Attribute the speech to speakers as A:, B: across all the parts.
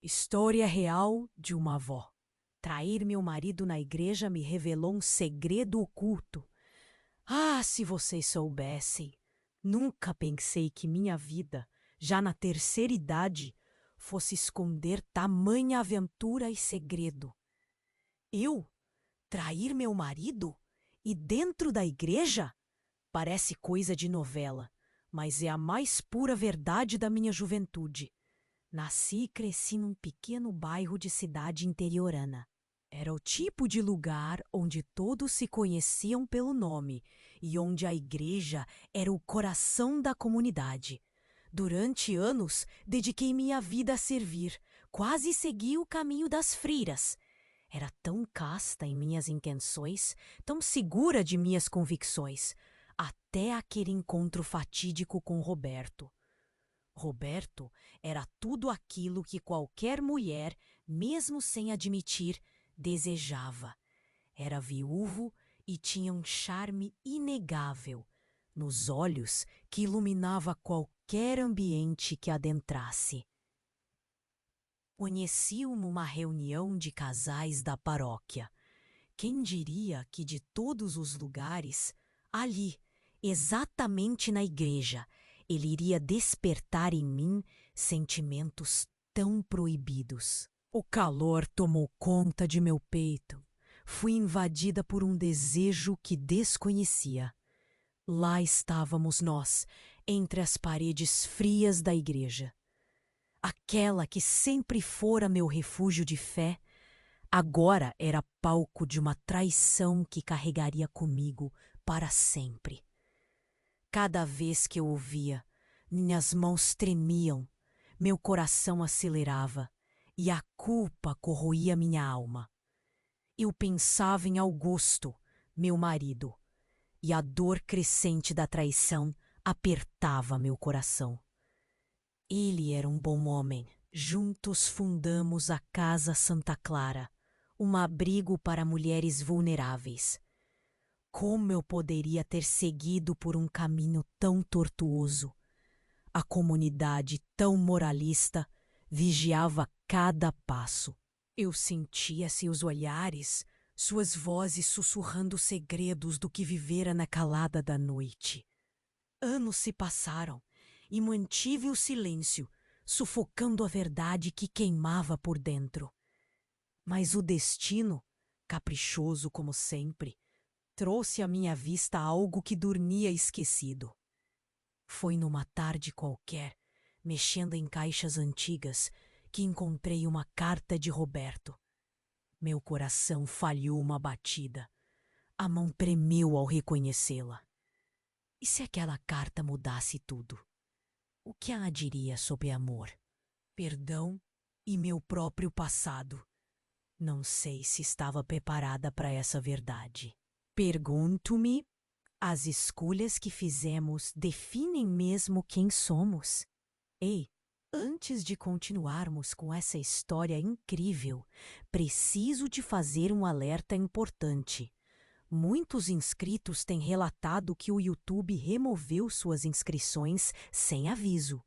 A: História real de uma avó. Trair meu marido na igreja me revelou um segredo oculto. Ah, se vocês soubessem! Nunca pensei que minha vida, já na terceira idade, fosse esconder tamanha aventura e segredo. Eu? Trair meu marido? E dentro da igreja? Parece coisa de novela, mas é a mais pura verdade da minha juventude. Nasci e cresci num pequeno bairro de cidade interiorana. Era o tipo de lugar onde todos se conheciam pelo nome e onde a igreja era o coração da comunidade. Durante anos, dediquei minha vida a servir, quase segui o caminho das freiras. Era tão casta em minhas intenções, tão segura de minhas convicções, até aquele encontro fatídico com Roberto. Roberto era tudo aquilo que qualquer mulher, mesmo sem admitir, desejava. Era viúvo e tinha um charme inegável nos olhos que iluminava qualquer ambiente que adentrasse. Conheci-o numa reunião de casais da paróquia. Quem diria que de todos os lugares, ali, exatamente na igreja, ele iria despertar em mim sentimentos tão proibidos. O calor tomou conta de meu peito. Fui invadida por um desejo que desconhecia. Lá estávamos nós, entre as paredes frias da igreja. Aquela que sempre fora meu refúgio de fé, agora era palco de uma traição que carregaria comigo para sempre. Cada vez que eu ouvia, minhas mãos tremiam, meu coração acelerava e a culpa corroía minha alma. Eu pensava em Augusto, meu marido, e a dor crescente da traição apertava meu coração. Ele era um bom homem. Juntos fundamos a Casa Santa Clara, um abrigo para mulheres vulneráveis. Como eu poderia ter seguido por um caminho tão tortuoso? A comunidade tão moralista vigiava cada passo. Eu sentia seus olhares, suas vozes sussurrando segredos do que vivera na calada da noite. Anos se passaram e mantive o silêncio, sufocando a verdade que queimava por dentro. Mas o destino, caprichoso como sempre, trouxe à minha vista algo que dormia esquecido. Foi numa tarde qualquer, mexendo em caixas antigas, que encontrei uma carta de Roberto. Meu coração falhou uma batida. A mão tremeu ao reconhecê-la. E se aquela carta mudasse tudo? O que ela diria sobre amor, perdão e meu próprio passado? Não sei se estava preparada para essa verdade. Pergunto-me, as escolhas que fizemos definem mesmo quem somos? Ei, antes de continuarmos com essa história incrível, preciso te fazer um alerta importante. Muitos inscritos têm relatado que o YouTube removeu suas inscrições sem aviso.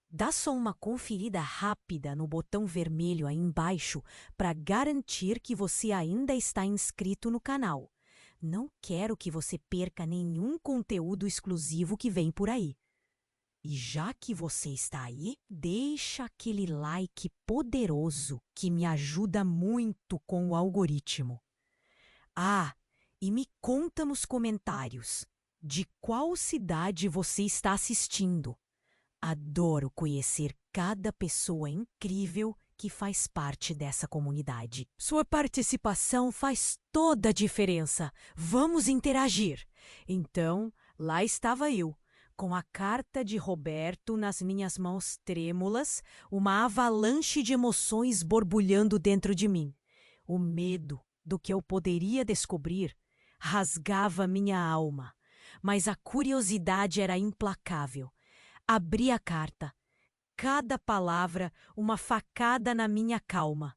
A: Dá só uma conferida rápida no botão vermelho aí embaixo para garantir que você ainda está inscrito no canal. Não quero que você perca nenhum conteúdo exclusivo que vem por aí. E já que você está aí, deixa aquele like poderoso que me ajuda muito com o algoritmo. Ah, e me conta nos comentários de qual cidade você está assistindo. Adoro conhecer cada pessoa incrível que faz parte dessa comunidade. Sua participação faz toda a diferença. Vamos interagir. Então, lá estava eu, com a carta de Roberto nas minhas mãos trêmulas, uma avalanche de emoções borbulhando dentro de mim. O medo do que eu poderia descobrir rasgava minha alma, mas a curiosidade era implacável. Abri a carta. Cada palavra uma facada na minha calma.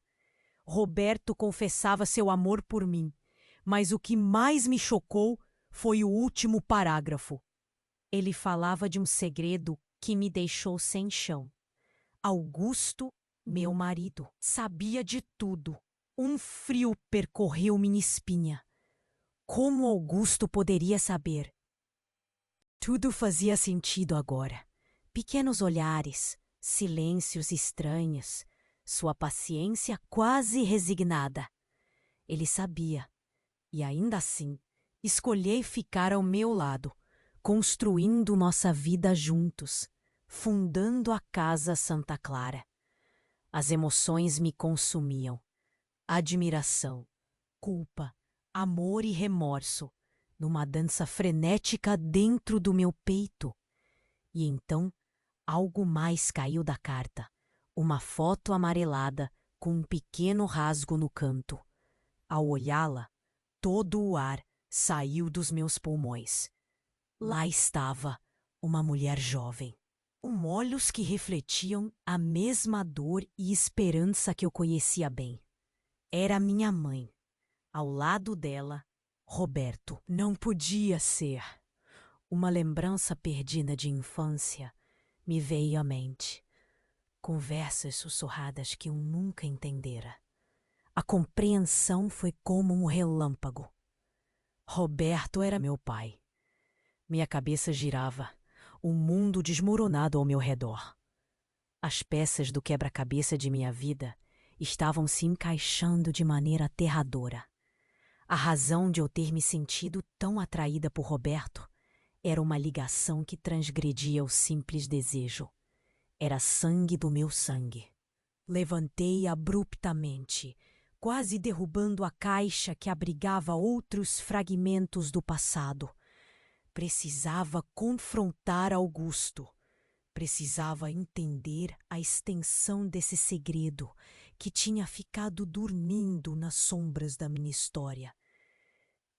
A: Roberto confessava seu amor por mim, mas o que mais me chocou foi o último parágrafo. Ele falava de um segredo que me deixou sem chão. Augusto Meu marido sabia de tudo. Um frio percorreu minha espinha. Como Augusto poderia saber? Tudo fazia sentido agora. Pequenos olhares, silêncios estranhos, sua paciência quase resignada. Ele sabia, e ainda assim, escolhi ficar ao meu lado, construindo nossa vida juntos, fundando a Casa Santa Clara. As emoções me consumiam. Admiração, culpa, amor e remorso, numa dança frenética dentro do meu peito. E então, algo mais caiu da carta. Uma foto amarelada com um pequeno rasgo no canto. Ao olhá-la, todo o ar saiu dos meus pulmões. Lá estava uma mulher jovem, com olhos que refletiam a mesma dor e esperança que eu conhecia bem. Era minha mãe. Ao lado dela, Roberto. Não podia ser. Uma lembrança perdida de infância me veio à mente. Conversas sussurradas que eu nunca entendera. A compreensão foi como um relâmpago. Roberto era meu pai. Minha cabeça girava, o mundo desmoronado ao meu redor. As peças do quebra-cabeça de minha vida estavam se encaixando de maneira aterradora. A razão de eu ter me sentido tão atraída por Roberto era uma ligação que transgredia o simples desejo. Era sangue do meu sangue. Levantei abruptamente, quase derrubando a caixa que abrigava outros fragmentos do passado. Precisava confrontar Augusto. Precisava entender a extensão desse segredo que tinha ficado dormindo nas sombras da minha história.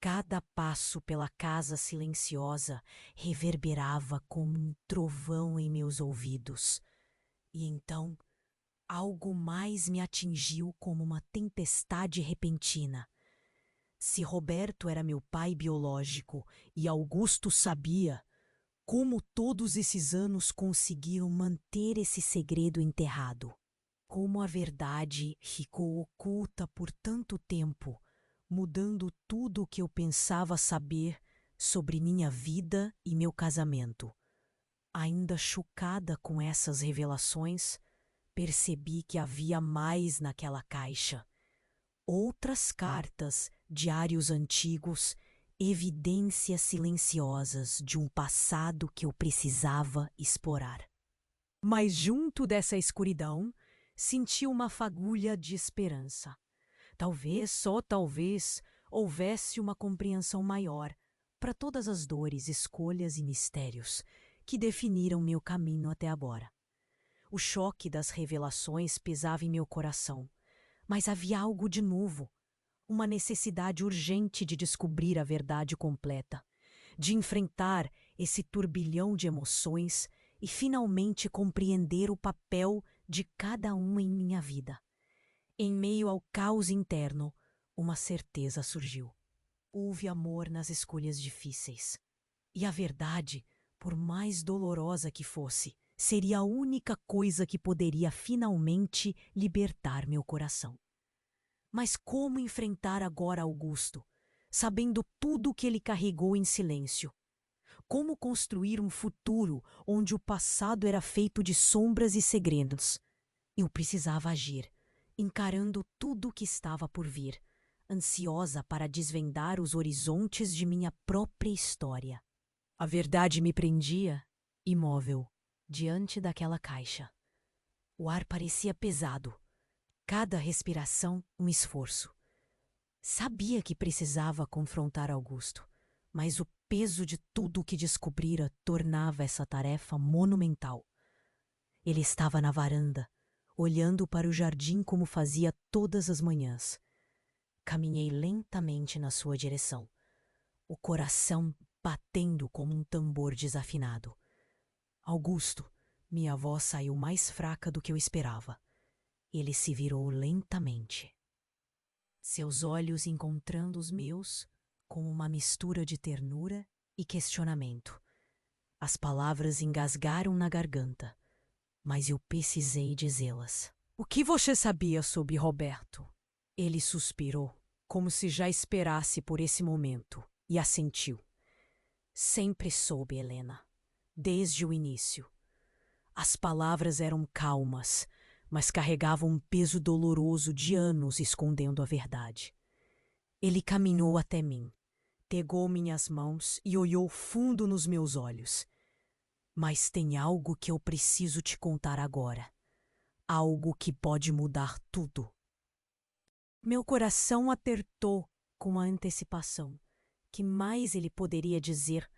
A: Cada passo pela casa silenciosa reverberava como um trovão em meus ouvidos. E então, algo mais me atingiu como uma tempestade repentina. Se Roberto era meu pai biológico e Augusto sabia, como todos esses anos conseguiram manter esse segredo enterrado? Como a verdade ficou oculta por tanto tempo, mudando tudo o que eu pensava saber sobre minha vida e meu casamento. Ainda chocada com essas revelações, percebi que havia mais naquela caixa. Outras cartas, diários antigos, evidências silenciosas de um passado que eu precisava explorar. Mas junto dessa escuridão, senti uma fagulha de esperança. Talvez, só talvez, houvesse uma compreensão maior para todas as dores, escolhas e mistérios que definiram meu caminho até agora. O choque das revelações pesava em meu coração, mas havia algo de novo, uma necessidade urgente de descobrir a verdade completa, de enfrentar esse turbilhão de emoções e finalmente compreender o papel de cada uma em minha vida. Em meio ao caos interno, uma certeza surgiu. Houve amor nas escolhas difíceis. E a verdade, por mais dolorosa que fosse, seria a única coisa que poderia finalmente libertar meu coração. Mas como enfrentar agora Augusto, sabendo tudo o que ele carregou em silêncio? Como construir um futuro onde o passado era feito de sombras e segredos? Eu precisava agir, encarando tudo o que estava por vir, ansiosa para desvendar os horizontes de minha própria história. A verdade me prendia, imóvel, diante daquela caixa. O ar parecia pesado, cada respiração um esforço. Sabia que precisava confrontar Augusto, mas o peso de tudo o que descobrira tornava essa tarefa monumental. Ele estava na varanda, olhando para o jardim como fazia todas as manhãs. Caminhei lentamente na sua direção, o coração batendo como um tambor desafinado. Augusto, minha voz saiu mais fraca do que eu esperava. Ele se virou lentamente. Seus olhos encontrando os meus, com uma mistura de ternura e questionamento. As palavras engasgaram na garganta, mas eu precisei dizê-las. O que você sabia sobre Roberto? Ele suspirou, como se já esperasse por esse momento, e assentiu. Sempre soube, Helena, desde o início. As palavras eram calmas, mas carregavam um peso doloroso de anos escondendo a verdade. Ele caminhou até mim, pegou minhas mãos e olhou fundo nos meus olhos. Mas tem algo que eu preciso te contar agora. Algo que pode mudar tudo. Meu coração apertou com a antecipação. Que mais ele poderia dizer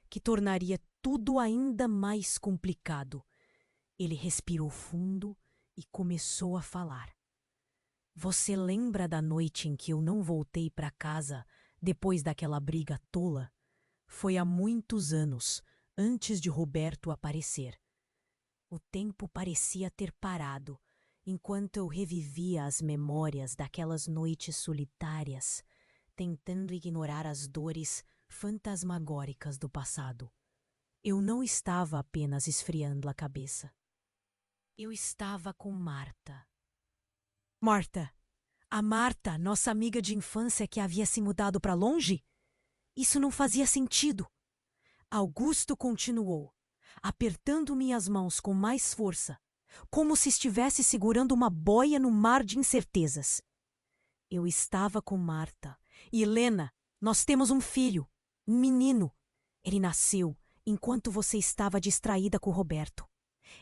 A: que tornaria tudo ainda mais complicado? Ele respirou fundo e começou a falar. Você lembra da noite em que eu não voltei para casa depois daquela briga tola? Foi há muitos anos, antes de Roberto aparecer. O tempo parecia ter parado, enquanto eu revivia as memórias daquelas noites solitárias, tentando ignorar as dores fantasmagóricas do passado. Eu não estava apenas esfriando a cabeça. Eu estava com Marta. Marta! A Marta, nossa amiga de infância que havia se mudado para longe? Isso não fazia sentido. Augusto continuou, apertando minhas mãos com mais força, como se estivesse segurando uma boia no mar de incertezas. Eu estava com Marta. E Helena, nós temos um filho, um menino. Ele nasceu enquanto você estava distraída com Roberto.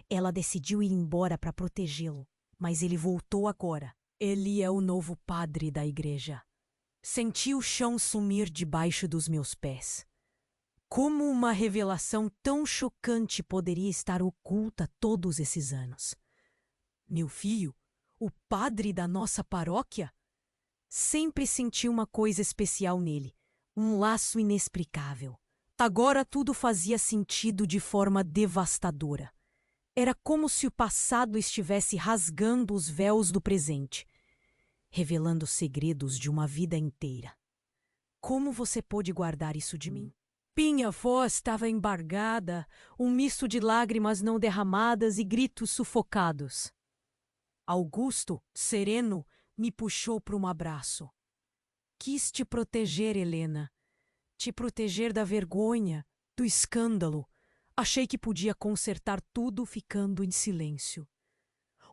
A: Ela decidiu ir embora para protegê-lo, mas ele voltou agora. Ele é o novo padre da igreja. Senti o chão sumir debaixo dos meus pés. Como uma revelação tão chocante poderia estar oculta todos esses anos? Meu filho, o padre da nossa paróquia? Sempre senti uma coisa especial nele, um laço inexplicável. Agora tudo fazia sentido de forma devastadora. Era como se o passado estivesse rasgando os véus do presente, revelando segredos de uma vida inteira. Como você pôde guardar isso de mim? Minha voz estava embargada, um misto de lágrimas não derramadas e gritos sufocados. Augusto, sereno, me puxou para um abraço. Quis te proteger, Helena. Te proteger da vergonha, do escândalo. Achei que podia consertar tudo ficando em silêncio.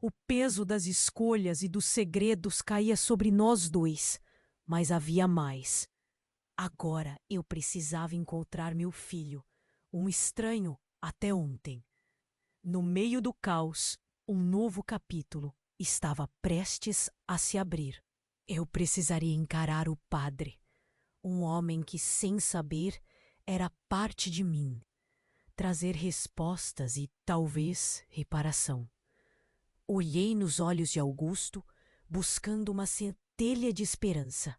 A: O peso das escolhas e dos segredos caía sobre nós dois, mas havia mais. Agora eu precisava encontrar meu filho, um estranho até ontem. No meio do caos, um novo capítulo estava prestes a se abrir. Eu precisaria encarar o padre, um homem que, sem saber, era parte de mim. Trazer respostas e, talvez, reparação. Olhei nos olhos de Augusto, buscando uma centelha de esperança.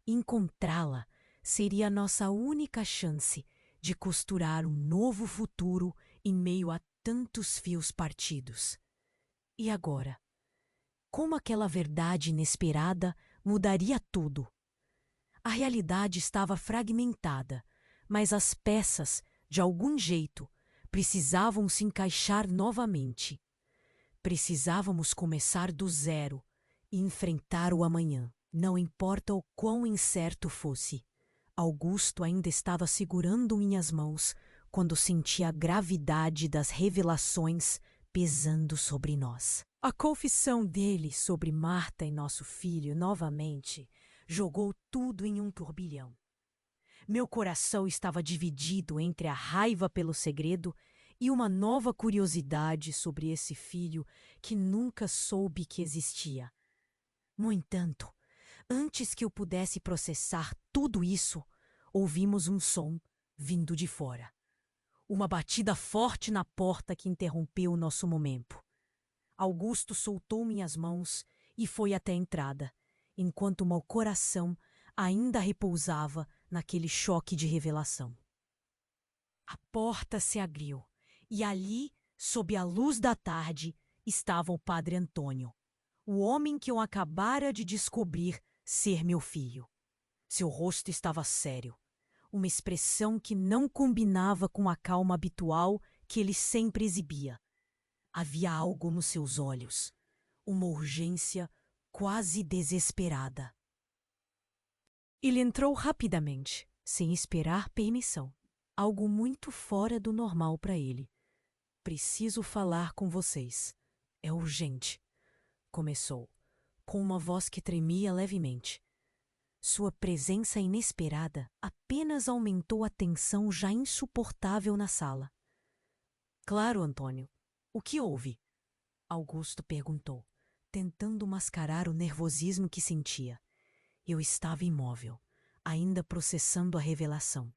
A: Encontrá-la seria a nossa única chance de costurar um novo futuro em meio a tantos fios partidos. E agora? Como aquela verdade inesperada mudaria tudo? A realidade estava fragmentada, mas as peças, de algum jeito, precisavam se encaixar novamente. Precisávamos começar do zero e enfrentar o amanhã. Não importa o quão incerto fosse. Augusto ainda estava segurando minhas mãos quando senti a gravidade das revelações pesando sobre nós. A confissão dele sobre Marta e nosso filho novamente jogou tudo em um turbilhão. Meu coração estava dividido entre a raiva pelo segredo e uma nova curiosidade sobre esse filho que nunca soube que existia. No entanto, antes que eu pudesse processar tudo isso, ouvimos um som vindo de fora. Uma batida forte na porta que interrompeu o nosso momento. Augusto soltou minhas mãos e foi até a entrada, enquanto meu coração ainda repousava naquele choque de revelação. A porta se abriu e ali, sob a luz da tarde, estava o padre Antônio, o homem que eu acabara de descobrir ser meu filho. Seu rosto estava sério, uma expressão que não combinava com a calma habitual que ele sempre exibia. Havia algo nos seus olhos, uma urgência quase desesperada. Ele entrou rapidamente, sem esperar permissão. Algo muito fora do normal para ele. Preciso falar com vocês. É urgente. Começou, com uma voz que tremia levemente. Sua presença inesperada apenas aumentou a tensão já insuportável na sala. Claro, Antônio. O que houve? Augusto perguntou, tentando mascarar o nervosismo que sentia. Eu estava imóvel, ainda processando a revelação,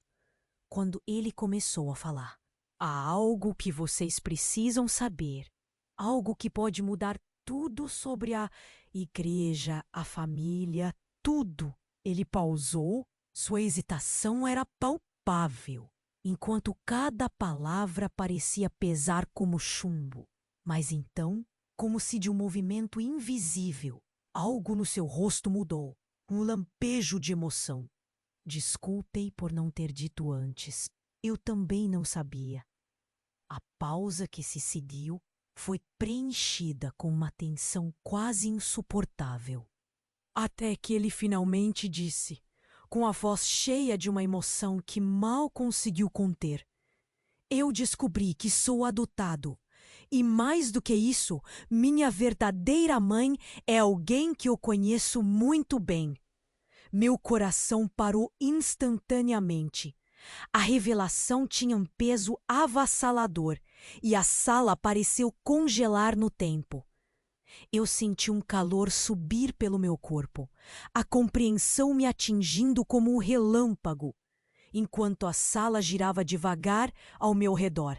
A: quando ele começou a falar. Há algo que vocês precisam saber, algo que pode mudar tudo sobre a igreja, a família, tudo. Ele pausou, sua hesitação era palpável, enquanto cada palavra parecia pesar como chumbo. Mas então, como se de um movimento invisível, algo no seu rosto mudou, um lampejo de emoção. Desculpem por não ter dito antes. Eu também não sabia. A pausa que se seguiu foi preenchida com uma tensão quase insuportável. Até que ele finalmente disse, com a voz cheia de uma emoção que mal conseguiu conter: Eu descobri que sou adotado. E mais do que isso, minha verdadeira mãe é alguém que eu conheço muito bem. Meu coração parou instantaneamente. A revelação tinha um peso avassalador e a sala pareceu congelar no tempo. Eu senti um calor subir pelo meu corpo, a compreensão me atingindo como um relâmpago, enquanto a sala girava devagar ao meu redor.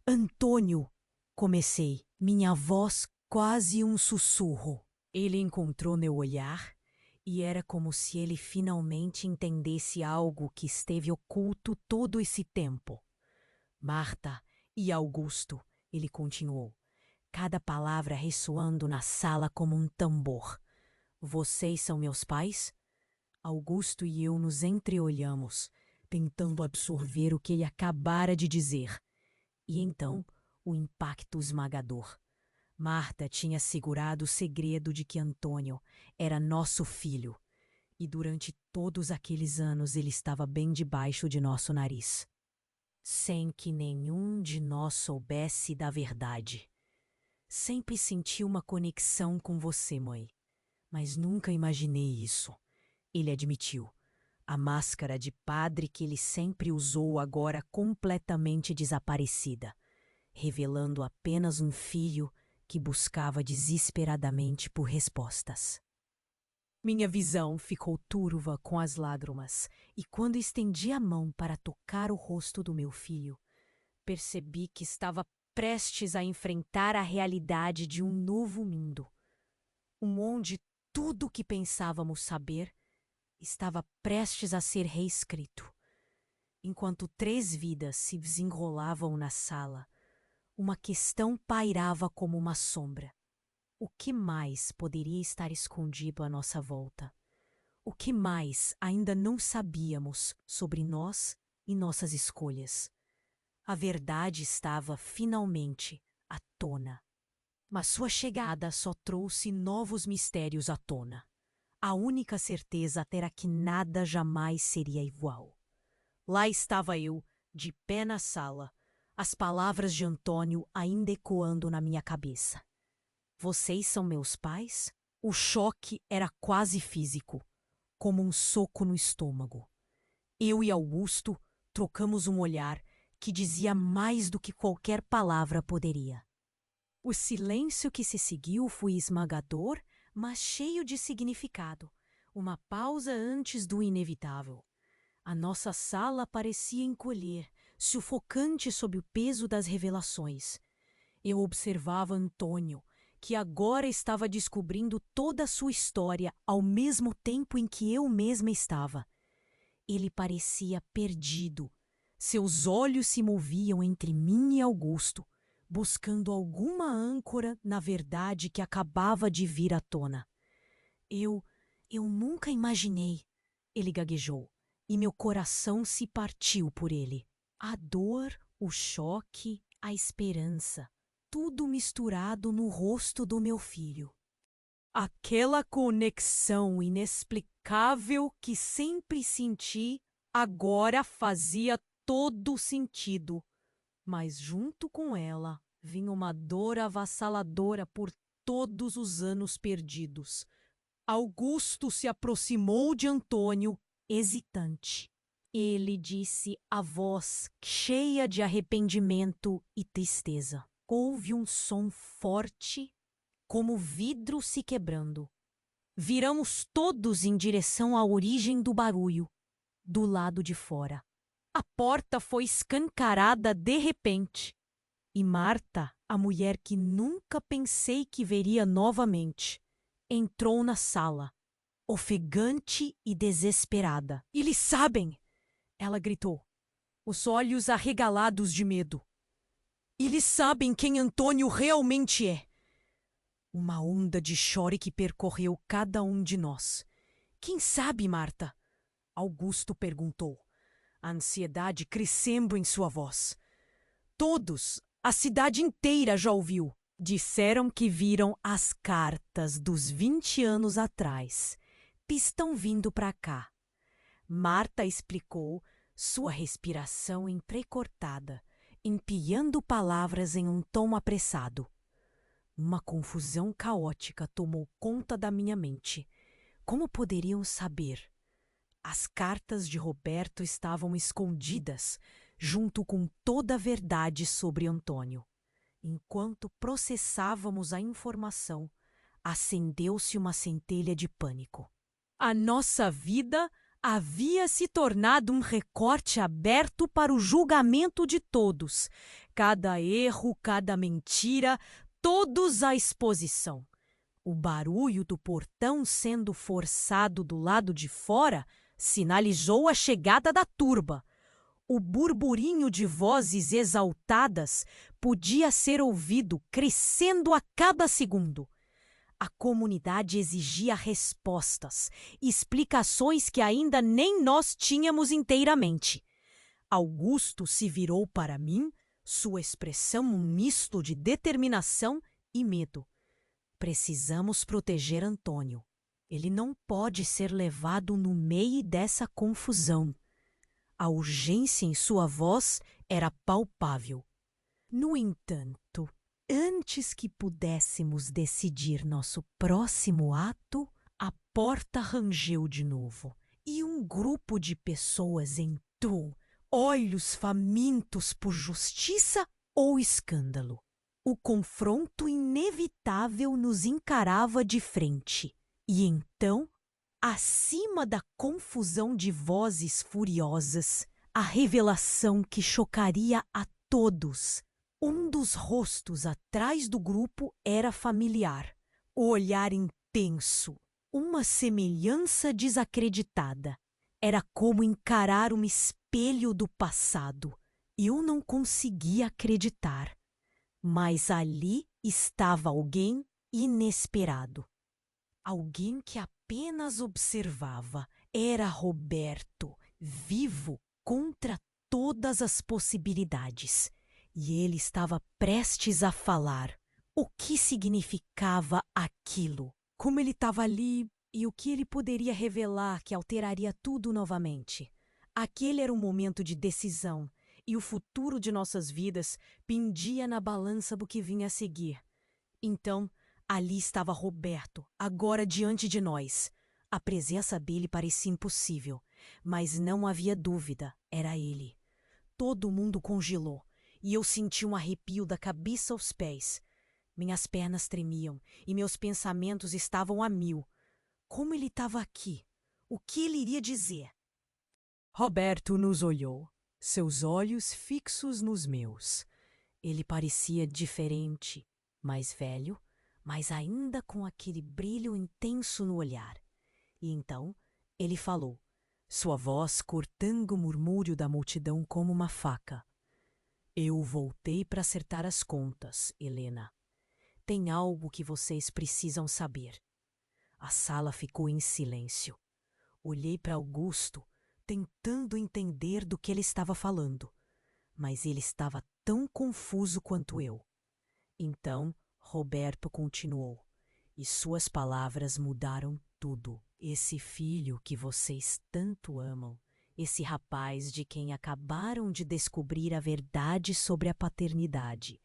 A: Antônio, comecei, minha voz quase um sussurro. Ele encontrou meu olhar e era como se ele finalmente entendesse algo que esteve oculto todo esse tempo. Marta e Augusto, ele continuou, cada palavra ressoando na sala como um tambor. Vocês são meus pais? Augusto e eu nos entreolhamos, tentando absorver o que ele acabara de dizer. E então, o impacto esmagador. Marta tinha segurado o segredo de que Antônio era nosso filho, e durante todos aqueles anos ele estava bem debaixo de nosso nariz, sem que nenhum de nós soubesse da verdade. Sempre senti uma conexão com você, mãe, mas nunca imaginei isso, ele admitiu. A máscara de padre que ele sempre usou agora completamente desaparecida, revelando apenas um filho que buscava desesperadamente por respostas. Minha visão ficou turva com as lágrimas, e quando estendi a mão para tocar o rosto do meu filho, percebi que estava prestes a enfrentar a realidade de um novo mundo, onde tudo o que pensávamos saber estava prestes a ser reescrito. Enquanto 3 vidas se desenrolavam na sala, uma questão pairava como uma sombra. O que mais poderia estar escondido à nossa volta? O que mais ainda não sabíamos sobre nós e nossas escolhas? A verdade estava, finalmente, à tona. Mas sua chegada só trouxe novos mistérios à tona. A única certeza era que nada jamais seria igual. Lá estava eu, de pé na sala, as palavras de Antônio ainda ecoando na minha cabeça. Vocês são meus pais? O choque era quase físico, como um soco no estômago. Eu e Augusto trocamos um olhar que dizia mais do que qualquer palavra poderia. O silêncio que se seguiu foi esmagador, mas cheio de significado. Uma pausa antes do inevitável. A nossa sala parecia encolher, sufocante sob o peso das revelações. Eu observava Antônio, que agora estava descobrindo toda a sua história ao mesmo tempo em que eu mesma estava. Ele parecia perdido. Seus olhos se moviam entre mim e Augusto, buscando alguma âncora na verdade que acabava de vir à tona. Eu nunca imaginei, ele gaguejou, e meu coração se partiu por ele. A dor, o choque, a esperança. tudo misturado no rosto do meu filho. Aquela conexão inexplicável que sempre senti agora fazia todo sentido, mas junto com ela vinha uma dor avassaladora por todos os anos perdidos. Augusto se aproximou de Antônio, hesitante. Ele disse a voz cheia de arrependimento e tristeza. Houve um som forte, como vidro se quebrando. Viramos todos em direção à origem do barulho, do lado de fora. A porta foi escancarada de repente. E Marta, a mulher que nunca pensei que veria novamente, entrou na sala, ofegante e desesperada. "Eles sabem!" ela gritou, os olhos arregalados de medo. "Eles sabem quem Antônio realmente é!" Uma onda de choro que percorreu cada um de nós. "Quem sabe, Marta?" Augusto perguntou, a ansiedade crescendo em sua voz. "Todos, a cidade inteira já ouviu. Disseram que viram as cartas dos 20 anos atrás. Estão vindo para cá." Marta explicou, sua respiração entrecortada, empiando palavras em um tom apressado. Uma confusão caótica tomou conta da minha mente. Como poderiam saber? As cartas de Roberto estavam escondidas, junto com toda a verdade sobre Antônio. Enquanto processávamos a informação, acendeu-se uma centelha de pânico. A nossa vida havia se tornado um recorte aberto para o julgamento de todos. Cada erro, cada mentira, todos à exposição. O barulho do portão sendo forçado do lado de fora sinalizou a chegada da turba. O burburinho de vozes exaltadas podia ser ouvido crescendo a cada segundo. A comunidade exigia respostas, explicações que ainda nem nós tínhamos inteiramente. Augusto se virou para mim, sua expressão um misto de determinação e medo. Precisamos proteger Antônio. Ele não pode ser levado no meio dessa confusão. A urgência em sua voz era palpável. No entanto, antes que pudéssemos decidir nosso próximo ato, a porta rangeu de novo e um grupo de pessoas entrou, olhos famintos por justiça ou escândalo. O confronto inevitável nos encarava de frente. E então, acima da confusão de vozes furiosas, a revelação que chocaria a todos. Um dos rostos atrás do grupo era familiar. O olhar intenso, uma semelhança desacreditada. Era como encarar um espelho do passado. Eu não conseguia acreditar. Mas ali estava alguém inesperado. Alguém que apenas observava. Era Roberto, vivo contra todas as possibilidades. E ele estava prestes a falar. O que significava aquilo? Como ele estava ali e o que ele poderia revelar que alteraria tudo novamente? Aquele era um momento de decisão. E o futuro de nossas vidas pendia na balança do que vinha a seguir. Então, ali estava Roberto, agora diante de nós. A presença dele parecia impossível, mas não havia dúvida, era ele. Todo mundo congelou, e eu senti um arrepio da cabeça aos pés. Minhas pernas tremiam, e meus pensamentos estavam a mil. Como ele estava aqui? O que ele iria dizer? Roberto nos olhou. Seus olhos fixos nos meus. Ele parecia diferente, mais velho, mas ainda com aquele brilho intenso no olhar. E então ele falou, sua voz cortando o murmúrio da multidão como uma faca. Eu voltei para acertar as contas, Helena. Tem algo que vocês precisam saber. A sala ficou em silêncio. Olhei para Augusto, tentando entender do que ele estava falando, mas ele estava tão confuso quanto eu. Então, Roberto continuou, e suas palavras mudaram tudo. Esse filho que vocês tanto amam, esse rapaz de quem acabaram de descobrir a verdade sobre a paternidade,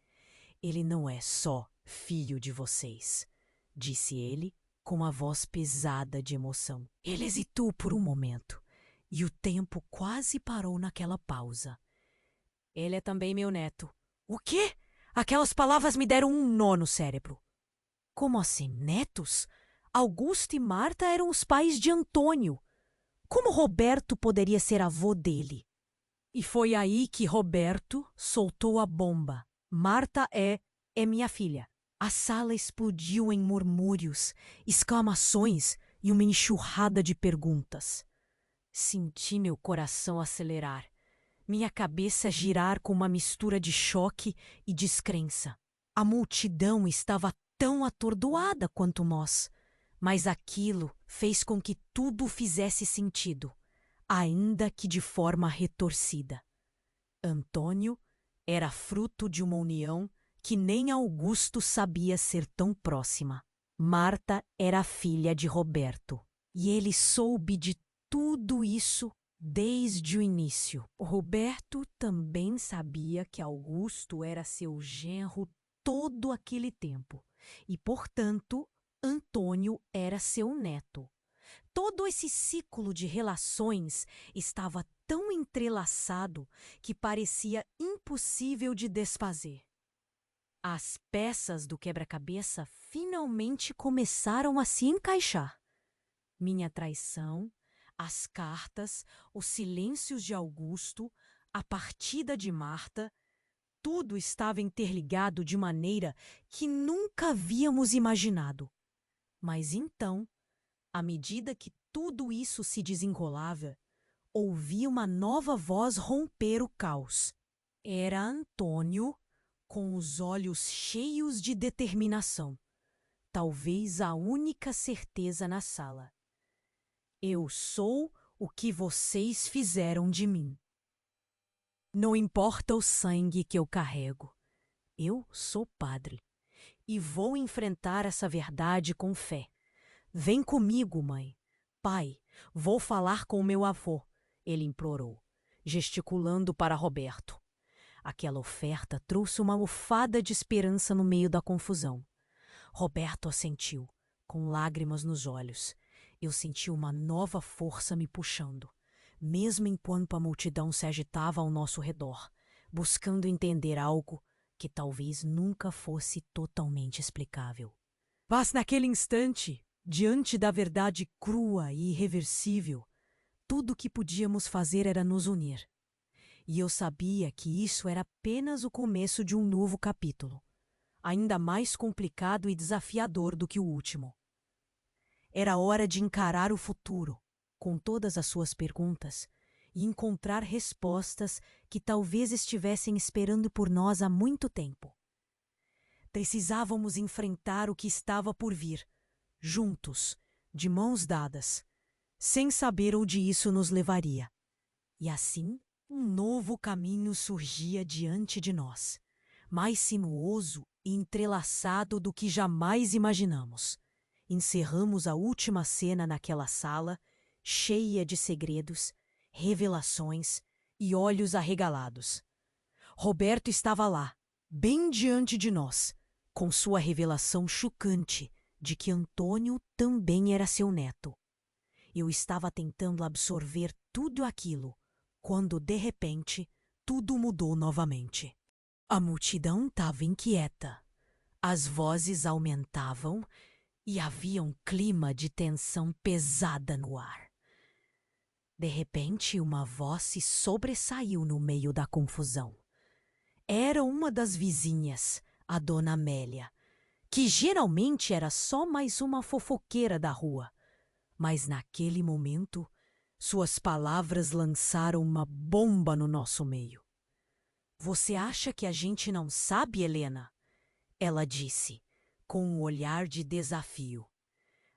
A: ele não é só filho de vocês, disse ele com a voz pesada de emoção. Ele hesitou por um momento, e o tempo quase parou naquela pausa. Ele é também meu neto. O quê? Aquelas palavras me deram um nó no cérebro. Como assim, netos? Augusto e Marta eram os pais de Antônio. Como Roberto poderia ser avô dele? E foi aí que Roberto soltou a bomba. Marta é minha filha. A sala explodiu em murmúrios, exclamações e uma enxurrada de perguntas. Senti meu coração acelerar, minha cabeça girar com uma mistura de choque e descrença. A multidão estava tão atordoada quanto nós, mas aquilo fez com que tudo fizesse sentido, ainda que de forma retorcida. Antônio era fruto de uma união que nem Augusto sabia ser tão próxima. Marta era filha de Roberto, e ele soube de tudo isso desde o início. Roberto também sabia que Augusto era seu genro todo aquele tempo, e, portanto, Antônio era seu neto. Todo esse ciclo de relações estava tão entrelaçado que parecia impossível de desfazer. As peças do quebra-cabeça finalmente começaram a se encaixar. Minha traição, as cartas, os silêncios de Augusto, a partida de Marta, tudo estava interligado de maneira que nunca havíamos imaginado. Mas então, à medida que tudo isso se desenrolava, ouvi uma nova voz romper o caos. Era Antônio, com os olhos cheios de determinação, talvez a única certeza na sala. Eu sou o que vocês fizeram de mim. Não importa o sangue que eu carrego, eu sou padre e vou enfrentar essa verdade com fé. Vem comigo, mãe. Pai, vou falar com meu avô, ele implorou, gesticulando para Roberto. Aquela oferta trouxe uma lufada de esperança no meio da confusão. Roberto assentiu, com lágrimas nos olhos. Eu senti uma nova força me puxando, mesmo enquanto a multidão se agitava ao nosso redor, buscando entender algo que talvez nunca fosse totalmente explicável. Mas naquele instante, diante da verdade crua e irreversível, tudo o que podíamos fazer era nos unir. E eu sabia que isso era apenas o começo de um novo capítulo, ainda mais complicado e desafiador do que o último. Era hora de encarar o futuro, com todas as suas perguntas, e encontrar respostas que talvez estivessem esperando por nós há muito tempo. Precisávamos enfrentar o que estava por vir, juntos, de mãos dadas, sem saber onde isso nos levaria. E assim, um novo caminho surgia diante de nós, mais sinuoso e entrelaçado do que jamais imaginamos. Encerramos a última cena naquela sala, cheia de segredos, revelações e olhos arregalados. Roberto estava lá, bem diante de nós, com sua revelação chocante de que Antônio também era seu neto. Eu estava tentando absorver tudo aquilo, quando, de repente, tudo mudou novamente. A multidão estava inquieta. As vozes aumentavam e havia um clima de tensão pesada no ar. De repente, uma voz se sobressaiu no meio da confusão. Era uma das vizinhas, a dona Amélia, que geralmente era só mais uma fofoqueira da rua. Mas naquele momento, suas palavras lançaram uma bomba no nosso meio. Você acha que a gente não sabe, Helena? Ela disse, com um olhar de desafio.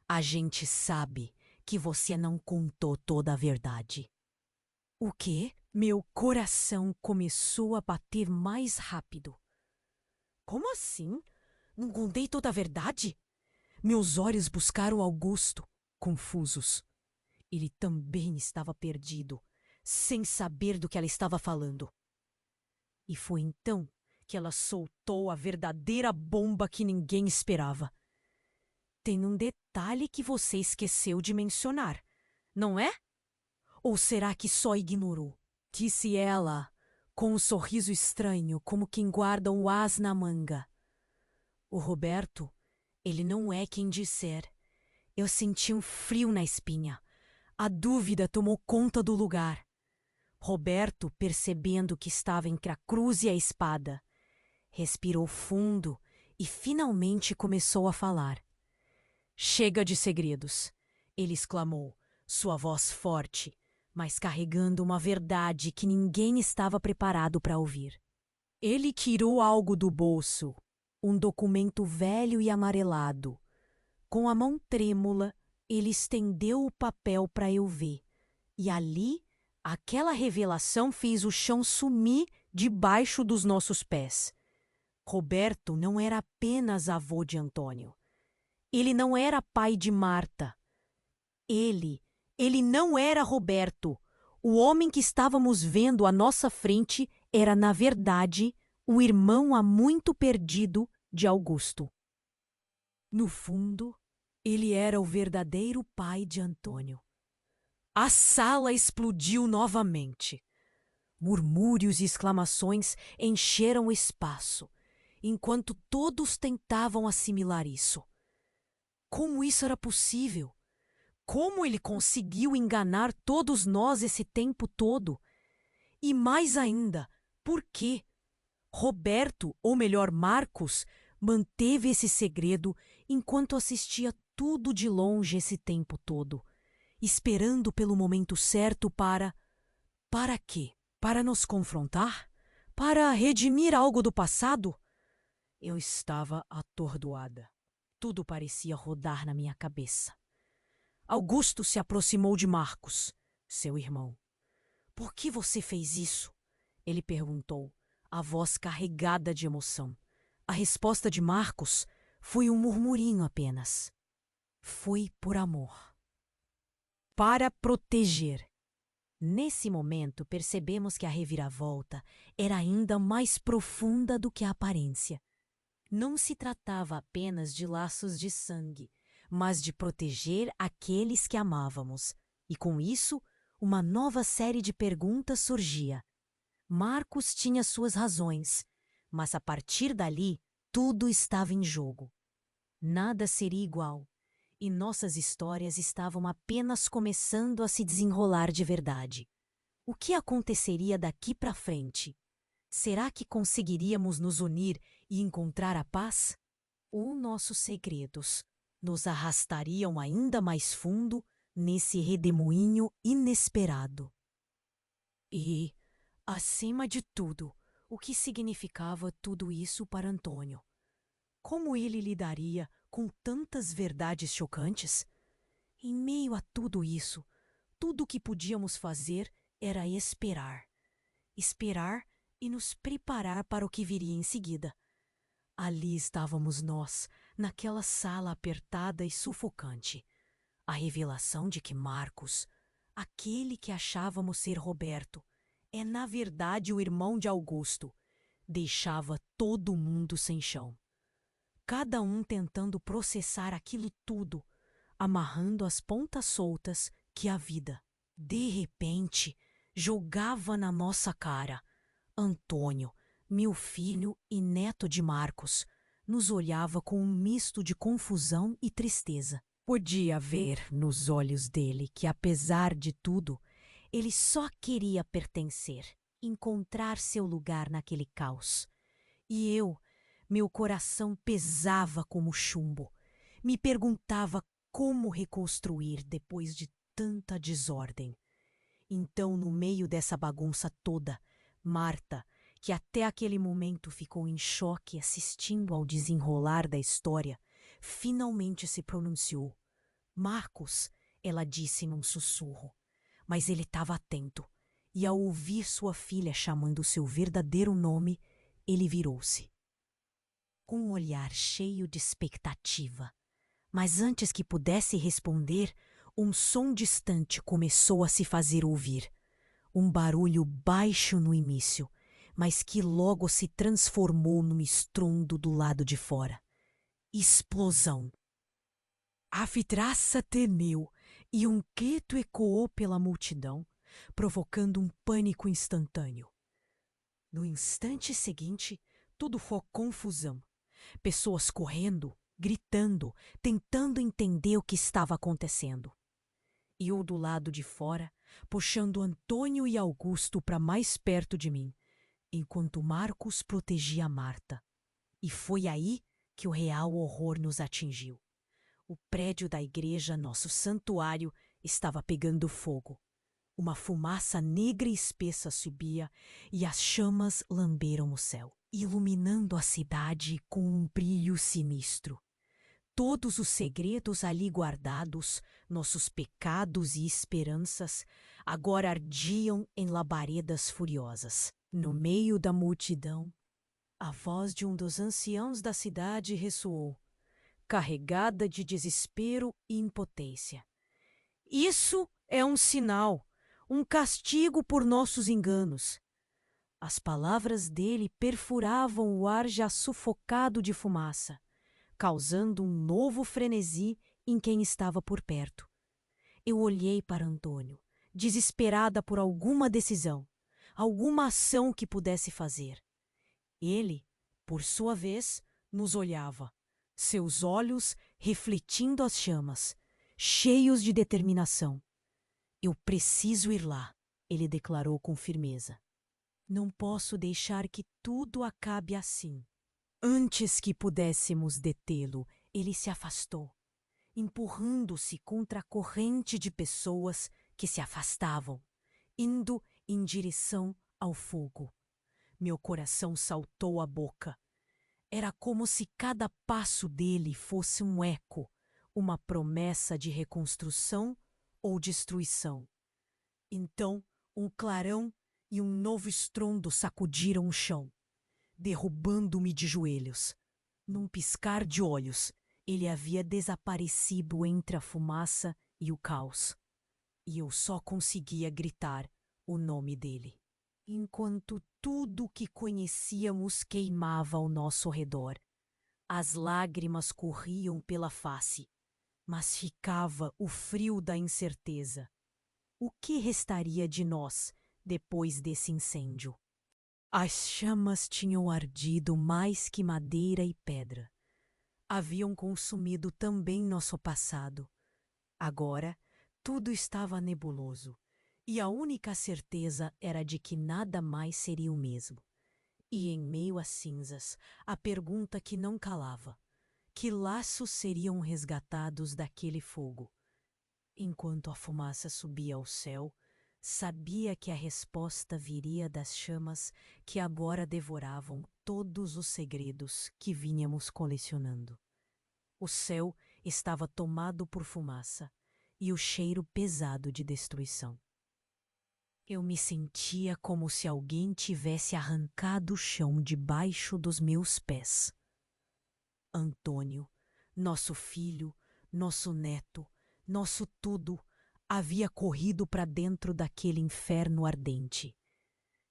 A: A gente sabe que você não contou toda a verdade. O quê? Meu coração começou a bater mais rápido. Como assim? Não contei toda a verdade? Meus olhos buscaram Augusto, confusos. Ele também estava perdido, sem saber do que ela estava falando. E foi então que ela soltou a verdadeira bomba que ninguém esperava. Tem um detalhe que você esqueceu de mencionar, não é? Ou será que só ignorou? Disse ela, com um sorriso estranho, como quem guarda um as na manga. O Roberto, ele não é quem disser. Eu senti um frio na espinha. A dúvida tomou conta do lugar. Roberto, percebendo que estava entre a cruz e a espada, respirou fundo e finalmente começou a falar. Chega de segredos, ele exclamou, sua voz forte, mas carregando uma verdade que ninguém estava preparado para ouvir. Ele tirou algo do bolso, um documento velho e amarelado. Com a mão trêmula, ele estendeu o papel para eu ver. E ali, aquela revelação fez o chão sumir debaixo dos nossos pés. Roberto não era apenas avô de Antônio. Ele não era pai de Marta. Ele não era Roberto. O homem que estávamos vendo à nossa frente era, na verdade, o irmão há muito perdido de Augusto. No fundo, ele era o verdadeiro pai de Antônio. A sala explodiu novamente. Murmúrios e exclamações encheram o espaço, enquanto todos tentavam assimilar isso. Como isso era possível? Como ele conseguiu enganar todos nós esse tempo todo? E mais ainda, por quê? Roberto, ou melhor, Marcos, manteve esse segredo enquanto assistia tudo de longe esse tempo todo, esperando pelo momento certo para... Para quê? Para nos confrontar? Para redimir algo do passado? Eu estava atordoada. Tudo parecia rodar na minha cabeça. Augusto se aproximou de Marcos, seu irmão. Por que você fez isso? Ele perguntou, a voz carregada de emoção. A resposta de Marcos foi um murmurinho apenas. Foi por amor. Para proteger. Nesse momento, percebemos que a reviravolta era ainda mais profunda do que a aparência. Não se tratava apenas de laços de sangue, mas de proteger aqueles que amávamos. E com isso, uma nova série de perguntas surgia. Marcos tinha suas razões, mas a partir dali, tudo estava em jogo. Nada seria igual, e nossas histórias estavam apenas começando a se desenrolar de verdade. O que aconteceria daqui para frente? Será que conseguiríamos nos unir e encontrar a paz? Ou nossos segredos nos arrastariam ainda mais fundo nesse redemoinho inesperado? E, acima de tudo, o que significava tudo isso para Antônio? Como ele lidaria com tantas verdades chocantes? Em meio a tudo isso, tudo o que podíamos fazer era esperar. Esperar e nos preparar para o que viria em seguida. Ali estávamos nós, naquela sala apertada e sufocante. A revelação de que Marcos, aquele que achávamos ser Roberto, é na verdade o irmão de Augusto, deixava todo mundo sem chão. Cada um tentando processar aquilo tudo, amarrando as pontas soltas que a vida, de repente, jogava na nossa cara. Antônio, meu filho e neto de Marcos, nos olhava com um misto de confusão e tristeza. Podia ver nos olhos dele que, apesar de tudo, ele só queria pertencer, encontrar seu lugar naquele caos. E meu coração pesava como chumbo. Me perguntava como reconstruir depois de tanta desordem. Então, no meio dessa bagunça toda, Marta, que até aquele momento ficou em choque assistindo ao desenrolar da história, finalmente se pronunciou. Marcos, ela disse num sussurro, mas ele estava atento, e ao ouvir sua filha chamando seu verdadeiro nome, ele virou-se. com um olhar cheio de expectativa. Mas antes que pudesse responder, um som distante começou a se fazer ouvir. Um barulho baixo no início, mas que logo se transformou num estrondo do lado de fora. Explosão! A vidraça tremeu e um grito ecoou pela multidão, provocando um pânico instantâneo. No instante seguinte, tudo foi confusão. Pessoas correndo, gritando, tentando entender o que estava acontecendo. E eu do lado de fora, puxando Antônio e Augusto para mais perto de mim, enquanto Marcos protegia Marta. E foi aí que o real horror nos atingiu. O prédio da igreja, nosso santuário, estava pegando fogo. Uma fumaça negra e espessa subia e as chamas lamberam o céu, iluminando a cidade com um brilho sinistro. Todos os segredos ali guardados, nossos pecados e esperanças, agora ardiam em labaredas furiosas. No meio da multidão, a voz de um dos anciãos da cidade ressoou, carregada de desespero e impotência. Isso é um sinal, um castigo por nossos enganos. As palavras dele perfuravam o ar já sufocado de fumaça, causando um novo frenesi em quem estava por perto. Eu olhei para Antônio, desesperada por alguma decisão, alguma ação que pudesse fazer. Ele, por sua vez, nos olhava, seus olhos refletindo as chamas, cheios de determinação. Eu preciso ir lá, ele declarou com firmeza. Não posso deixar que tudo acabe assim. Antes que pudéssemos detê-lo, ele se afastou, empurrando-se contra a corrente de pessoas que se afastavam, indo em direção ao fogo. Meu coração saltou à boca. Era como se cada passo dele fosse um eco, uma promessa de reconstrução ou destruição. Então, um clarão e um novo estrondo sacudiram o chão, derrubando-me de joelhos. Num piscar de olhos, ele havia desaparecido entre a fumaça e o caos. E eu só conseguia gritar o nome dele, enquanto tudo o que conhecíamos queimava ao nosso redor. As lágrimas corriam pela face, mas ficava o frio da incerteza. O que restaria de nós depois desse incêndio? As chamas tinham ardido mais que madeira e pedra. Haviam consumido também nosso passado. Agora, tudo estava nebuloso, e a única certeza era de que nada mais seria o mesmo. E em meio às cinzas, a pergunta que não calava: que laços seriam resgatados daquele fogo? Enquanto a fumaça subia ao céu, sabia que a resposta viria das chamas que agora devoravam todos os segredos que vínhamos colecionando. O céu estava tomado por fumaça e o cheiro pesado de destruição. Eu me sentia como se alguém tivesse arrancado o chão debaixo dos meus pés. Antônio, nosso filho, nosso neto, nosso tudo, havia corrido para dentro daquele inferno ardente.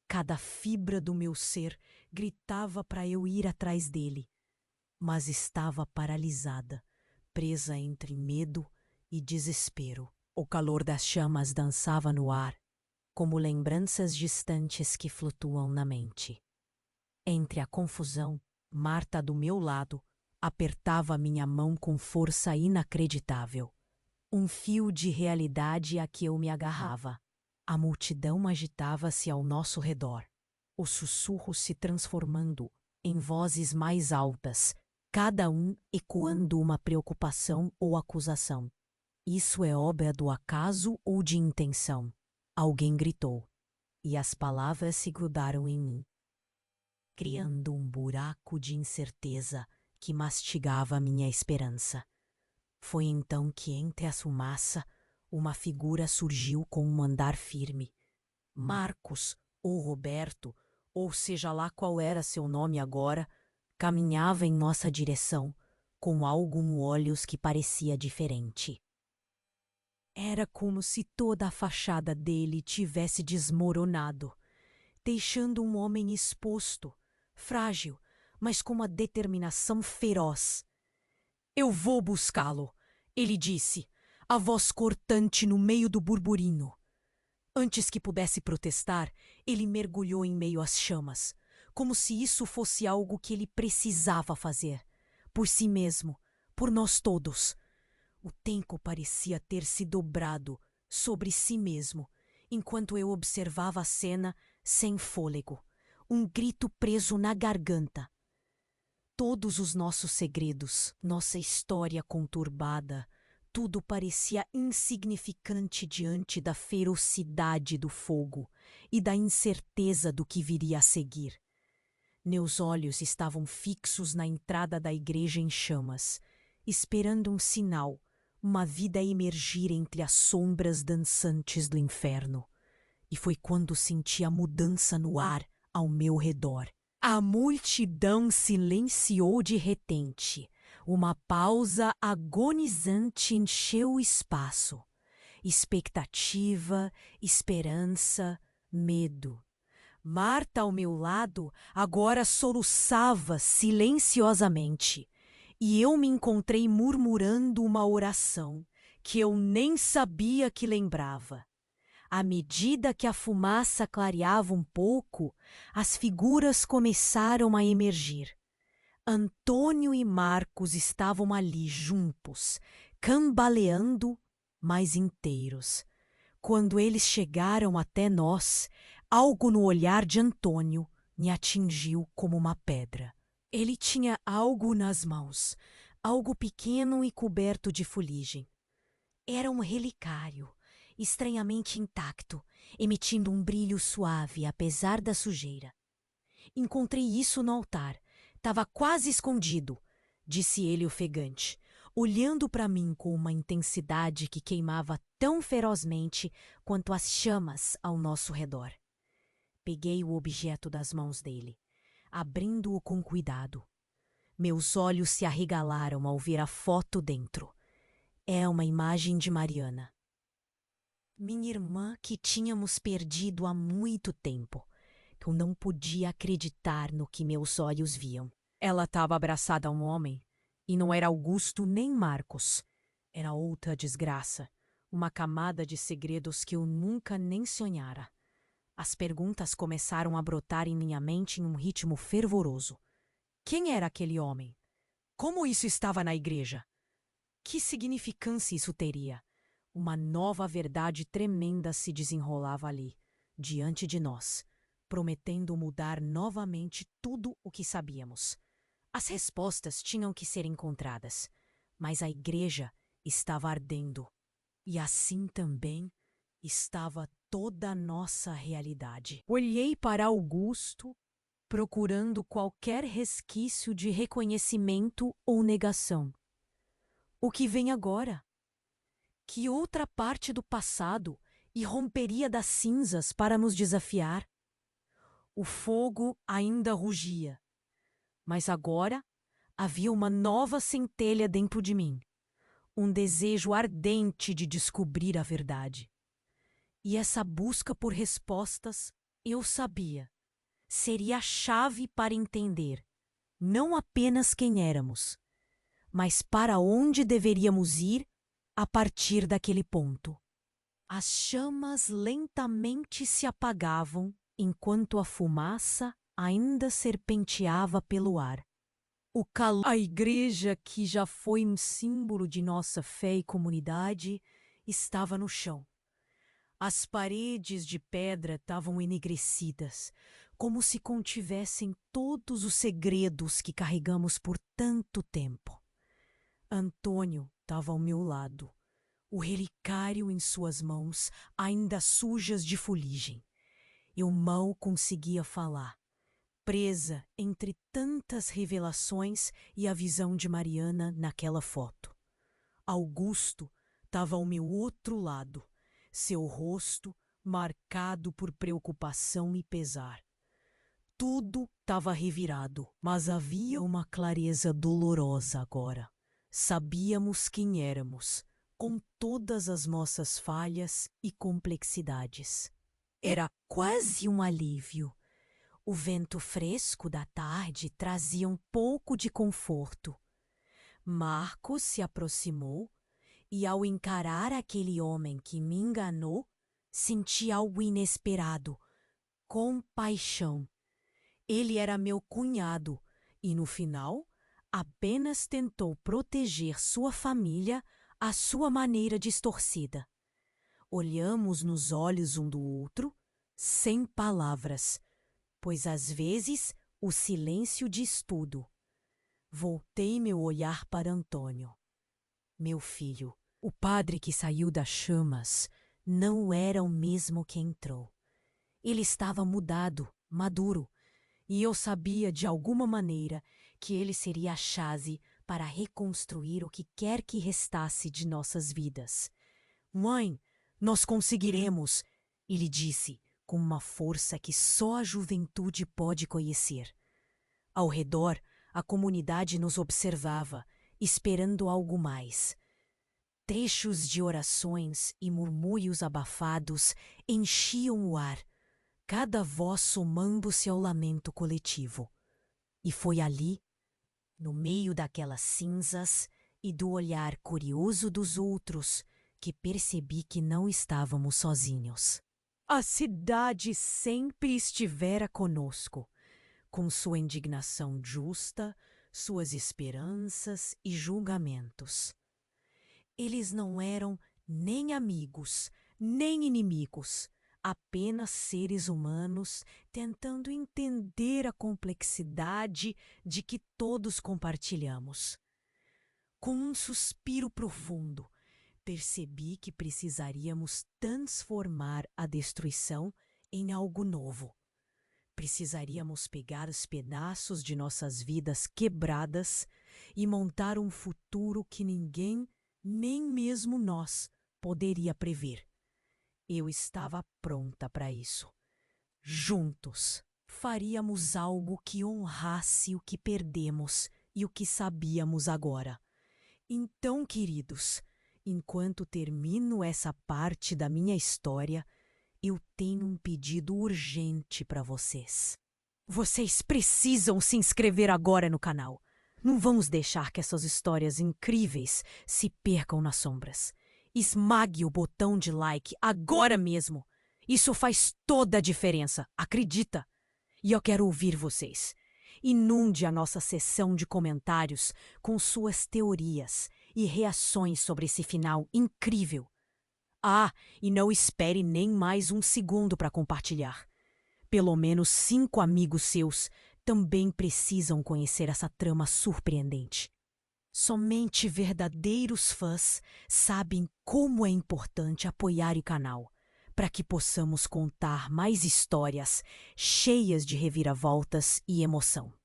A: Cada fibra do meu ser gritava para eu ir atrás dele, mas estava paralisada, presa entre medo e desespero. O calor das chamas dançava no ar, como lembranças distantes que flutuam na mente. Entre a confusão, Marta, do meu lado, apertava minha mão com força inacreditável. Um fio de realidade a que eu me agarrava. A multidão agitava-se ao nosso redor, os sussurros se transformando em vozes mais altas, cada um ecoando uma preocupação ou acusação. Isso é obra do acaso ou de intenção? Alguém gritou, e as palavras se grudaram em mim, criando um buraco de incerteza que mastigava minha esperança. Foi então que, entre a fumaça, uma figura surgiu com um andar firme. Marcos, ou Roberto, ou seja lá qual era seu nome agora, caminhava em nossa direção, com algo nos olhos que parecia diferente. Era como se toda a fachada dele tivesse desmoronado, deixando um homem exposto, frágil, mas com uma determinação feroz. "Eu vou buscá-lo", ele disse, a voz cortante no meio do burburinho. Antes que pudesse protestar, ele mergulhou em meio às chamas, como se isso fosse algo que ele precisava fazer, por si mesmo, por nós todos. O tempo parecia ter se dobrado sobre si mesmo, enquanto eu observava a cena sem fôlego, um grito preso na garganta. Todos os nossos segredos, nossa história conturbada, tudo parecia insignificante diante da ferocidade do fogo e da incerteza do que viria a seguir. Meus olhos estavam fixos na entrada da igreja em chamas, esperando um sinal, uma vida a emergir entre as sombras dançantes do inferno. E foi quando senti a mudança no ar ao meu redor. A multidão silenciou de repente. Uma pausa agonizante encheu o espaço. Expectativa, esperança, medo. Marta, ao meu lado, agora soluçava silenciosamente, e eu me encontrei murmurando uma oração que eu nem sabia que lembrava. À medida que a fumaça clareava um pouco, as figuras começaram a emergir. Antônio e Marcos estavam ali juntos, cambaleando, mas inteiros. Quando eles chegaram até nós, algo no olhar de Antônio me atingiu como uma pedra. Ele tinha algo nas mãos, algo pequeno e coberto de fuligem. Era um relicário, estranhamente intacto, emitindo um brilho suave apesar da sujeira. "Encontrei isso no altar. Estava quase escondido", disse ele ofegante, olhando para mim com uma intensidade que queimava tão ferozmente quanto as chamas ao nosso redor. Peguei o objeto das mãos dele, abrindo-o com cuidado. Meus olhos se arregalaram ao ver a foto dentro. É uma imagem de Mariana, minha irmã, que tínhamos perdido há muito tempo. Eu não podia acreditar no que meus olhos viam. Ela estava abraçada a um homem, e não era Augusto nem Marcos. Era outra desgraça, uma camada de segredos que eu nunca nem sonhara. As perguntas começaram a brotar em minha mente em um ritmo fervoroso. Quem era aquele homem? Como isso estava na igreja? Que significância isso teria? Uma nova verdade tremenda se desenrolava ali, diante de nós, prometendo mudar novamente tudo o que sabíamos. As respostas tinham que ser encontradas, mas a igreja estava ardendo, e assim também estava toda a nossa realidade. Olhei para Augusto, procurando qualquer resquício de reconhecimento ou negação. O que vem agora? Que outra parte do passado irromperia das cinzas para nos desafiar? O fogo ainda rugia, mas agora havia uma nova centelha dentro de mim, um desejo ardente de descobrir a verdade. E essa busca por respostas, eu sabia, seria a chave para entender não apenas quem éramos, mas para onde deveríamos ir a partir daquele ponto. As chamas lentamente se apagavam enquanto a fumaça ainda serpenteava pelo ar. O calor, a igreja, que já foi um símbolo de nossa fé e comunidade, estava no chão. As paredes de pedra estavam enegrecidas, como se contivessem todos os segredos que carregamos por tanto tempo. Antônio estava ao meu lado, o relicário em suas mãos, ainda sujas de fuligem. Eu mal conseguia falar, presa entre tantas revelações e a visão de Mariana naquela foto. Augusto estava ao meu outro lado, seu rosto marcado por preocupação e pesar. Tudo estava revirado, mas havia uma clareza dolorosa agora. Sabíamos quem éramos, com todas as nossas falhas e complexidades. Era quase um alívio. O vento fresco da tarde trazia um pouco de conforto. Marcos se aproximou e, ao encarar aquele homem que me enganou, senti algo inesperado: compaixão. Ele era meu cunhado e, no final, apenas tentou proteger sua família à sua maneira distorcida. Olhamos nos olhos um do outro, sem palavras, pois às vezes o silêncio diz tudo. Voltei meu olhar para Antônio. Meu filho, o padre que saiu das chamas não era o mesmo que entrou. Ele estava mudado, maduro, e eu sabia de alguma maneira que ele seria a chave para reconstruir o que quer que restasse de nossas vidas. Mãe, nós conseguiremos, ele disse, com uma força que só a juventude pode conhecer. Ao redor, a comunidade nos observava, esperando algo mais. Trechos de orações e murmúrios abafados enchiam o ar, cada voz somando-se ao lamento coletivo. E foi ali, no meio daquelas cinzas e do olhar curioso dos outros, que percebi que não estávamos sozinhos. A cidade sempre estivera conosco, com sua indignação justa, suas esperanças e julgamentos. Eles não eram nem amigos, nem inimigos, apenas seres humanos tentando entender a complexidade de que todos compartilhamos. Com um suspiro profundo, percebi que precisaríamos transformar a destruição em algo novo. Precisaríamos pegar os pedaços de nossas vidas quebradas e montar um futuro que ninguém, nem mesmo nós, poderia prever. Eu estava pronta para isso. Juntos, faríamos algo que honrasse o que perdemos e o que sabíamos agora. Então, queridos, enquanto termino essa parte da minha história, eu tenho um pedido urgente para vocês. Vocês precisam se inscrever agora no canal. Não vamos deixar que essas histórias incríveis se percam nas sombras. Esmague o botão de like agora mesmo. Isso faz toda a diferença, acredita? E eu quero ouvir vocês. Inunde a nossa seção de comentários com suas teorias e reações sobre esse final incrível. Ah, e não espere nem mais um segundo para compartilhar. Pelo menos 5 amigos seus também precisam conhecer essa trama surpreendente. Somente verdadeiros fãs sabem como é importante apoiar o canal, para que possamos contar mais histórias cheias de reviravoltas e emoção.